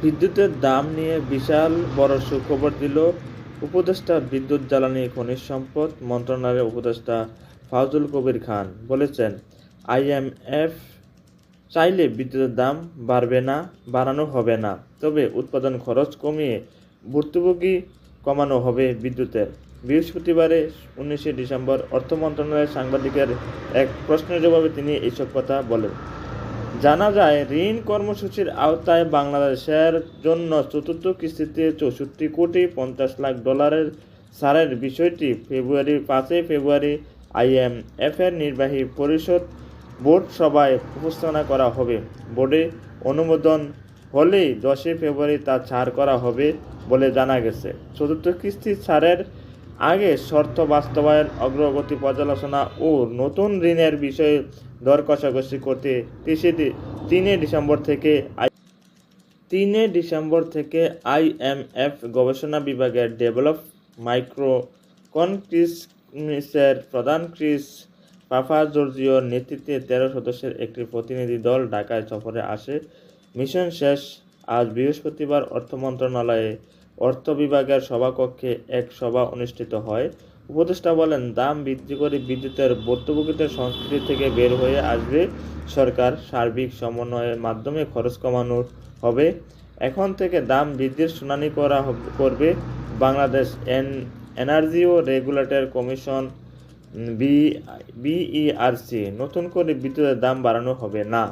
বিদ্যুতের দাম নিয়ে বিশাল বড় সুখবর দিল উপদেষ্টা বিদ্যুৎ জ্বালানি খনিজ সম্পদ মন্ত্রণালয়ের উপদেষ্টা ফাজুল কবির খান। বলেছেন, আইএমএফ চাইলে বিদ্যুতের দাম বাড়ানো হবে না, তবে উৎপাদন খরচ কমিয়ে ভর্তুকি কমানো হবে বিদ্যুতের। বৃহস্পতিবারে 19 ডিসেম্বর অর্থ মন্ত্রণালয়ের সাংবাদিকের এক প্রশ্নের জবাবে তিনি এসব কথা বলেন। জানা যায়, ঋণ কর্মসূচির আওতায় বাংলাদেশের জন্য চতুর্থ কিস্তিতে 64,50,00,000 ছাড়ের বিষয়টি 5 ফেব্রুয়ারি আইএমএফের নির্বাহী পরিষদ বোর্ড সভায় উপস্থাপনা করা হবে। বোর্ডে অনুমোদন হলেই 10 ফেব্রুয়ারি তা ছাড় করা হবে বলে জানা গেছে। চতুর্থ কিস্তি ছাড়ের আগে শর্ত বাস্তবায়ন, অগ্রগতি পর্যালোচনা ও নতুন ঋণের বিষয়ে দর কষাকষি করতে 3 ডিসেম্বর থেকে আইএমএফ গবেষণা বিভাগের ডেভেলপ মাইক্রো কনক্রিসের প্রধান ক্রিস পাপাজর্জিওর নেতৃত্বে 13 সদস্যের একটি প্রতিনিধি দল ঢাকায় সফরে আসে। মিশন শেষ আজ বৃহস্পতিবার অর্থ মন্ত্রণালয়ে অর্থ বিভাগের সভাকক্ষে এক সভা অনুষ্ঠিত হয়। উপদেষ্টা বলেন, দাম বৃদ্ধি করে বিদ্যুতের ভর্তুকিদের সংস্কৃতি থেকে বের হয়ে আসবে সরকার। সার্বিক সমন্বয়ের মাধ্যমে খরচ কমানো হবে। এখন থেকে দাম বৃদ্ধির শুনানি করবে বাংলাদেশ এনার্জি ও রেগুলেটরি কমিশন বিইআরসি। নতুন করে বিদ্যুতের দাম বাড়ানো হবে না।